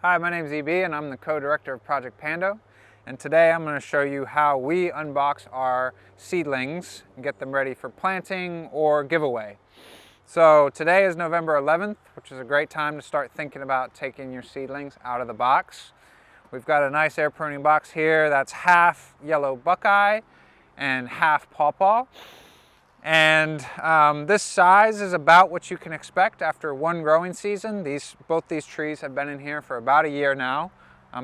Hi, my name is EB and I'm the co-director of Project Pando. And today I'm going to show you how we unbox our seedlings and get them ready for planting or giveaway. So today is November 11th, which is a great time to start thinking about taking your seedlings out of the box. We've got a nice air pruning box here that's half yellow buckeye and half pawpaw. And this size is about what you can expect after one growing season. Both these trees have been in here for about a year now.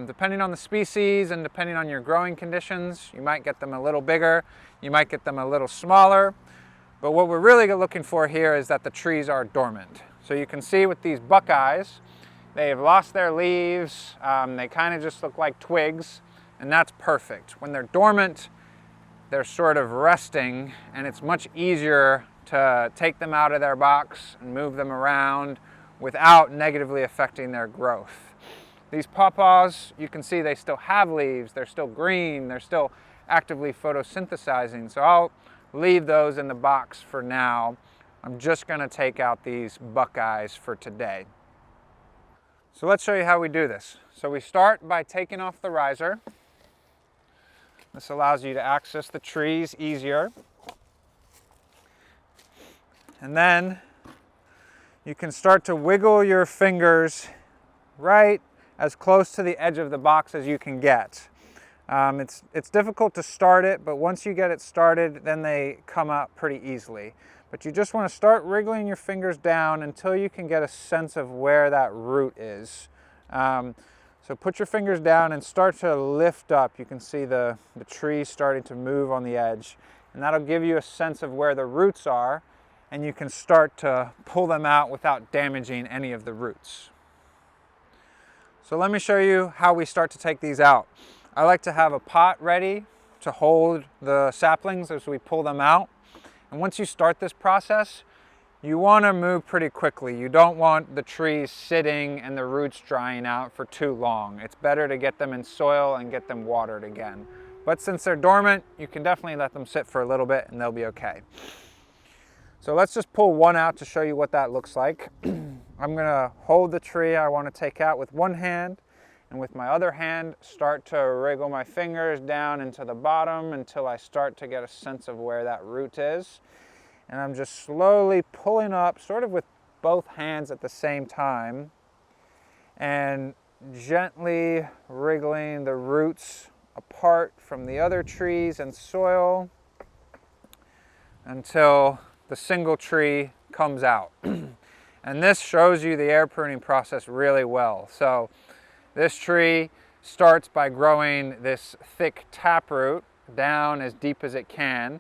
Depending on the species and depending on your growing conditions, you might get them a little bigger, you might get them a little smaller. But what we're really looking for here is that the trees are dormant. So you can see with these buckeyes, they've lost their leaves, they kind of just look like twigs, and that's perfect. When they're dormant, they're sort of resting, and it's much easier to take them out of their box and move them around without negatively affecting their growth. These pawpaws, you can see they still have leaves, they're still green, they're still actively photosynthesizing, so I'll leave those in the box for now. I'm just going to take out these buckeyes for today. So let's show you how we do this. So we start by taking off the riser. This allows you to access the trees easier. And then you can start to wiggle your fingers right as close to the edge of the box as you can get. It's difficult to start it, but once you get it started, then they come out pretty easily. But you just want to start wriggling your fingers down until you can get a sense of where that root is. So put your fingers down and start to lift up. You can see the tree starting to move on the edge, and that'll give you a sense of where the roots are, and you can start to pull them out without damaging any of the roots. So let me show you how we start to take these out. I like to have a pot ready to hold the saplings as we pull them out. And once you start this process, you want to move pretty quickly. You don't want the trees sitting and the roots drying out for too long. It's better to get them in soil and get them watered again. But since they're dormant, you can definitely let them sit for a little bit and they'll be okay. So let's just pull one out to show you what that looks like. I'm going to hold the tree I want to take out with one hand, and with my other hand start to wriggle my fingers down into the bottom until I start to get a sense of where that root is. And I'm just slowly pulling up, sort of with both hands at the same time, and gently wriggling the roots apart from the other trees and soil until the single tree comes out. And this shows you the air pruning process really well. So this tree starts by growing this thick taproot down as deep as it can.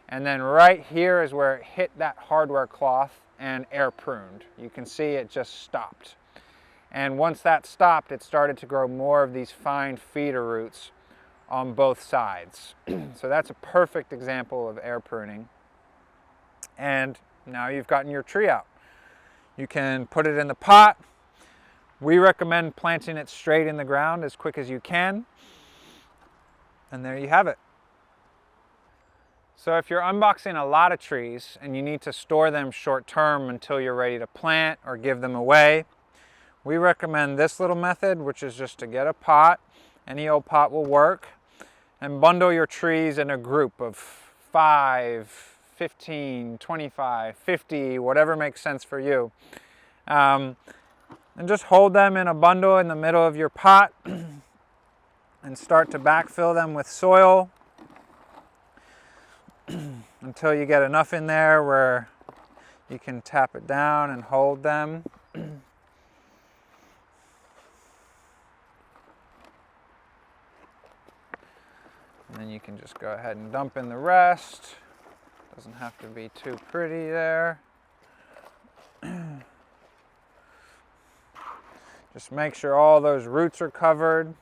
And then right here is where it hit that hardware cloth and air pruned. You can see it just stopped. And once that stopped, it started to grow more of these fine feeder roots on both sides. So that's a perfect example of air pruning. And now you've gotten your tree out. You can put it in the pot. We recommend planting it straight in the ground as quick as you can. And there you have it. So if you're unboxing a lot of trees and you need to store them short term until you're ready to plant or give them away, we recommend this little method, which is just to get a pot, any old pot will work, and bundle your trees in a group of 5, 15, 25, 50, whatever makes sense for you. And just hold them in a bundle in the middle of your pot and start to backfill them with soil until you get enough in there where you can tap it down and hold them. And then you can just go ahead and dump in the rest. Doesn't have to be too pretty there. Just make sure all those roots are covered.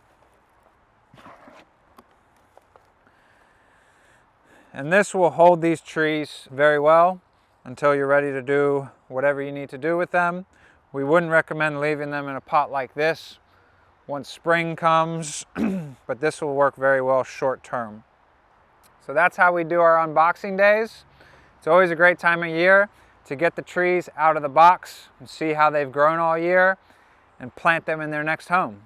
And this will hold these trees very well until you're ready to do whatever you need to do with them. We wouldn't recommend leaving them in a pot like this once spring comes, but this will work very well short term. So that's how we do our unboxing days. It's always a great time of year to get the trees out of the box and see how they've grown all year. and plant them in their next home.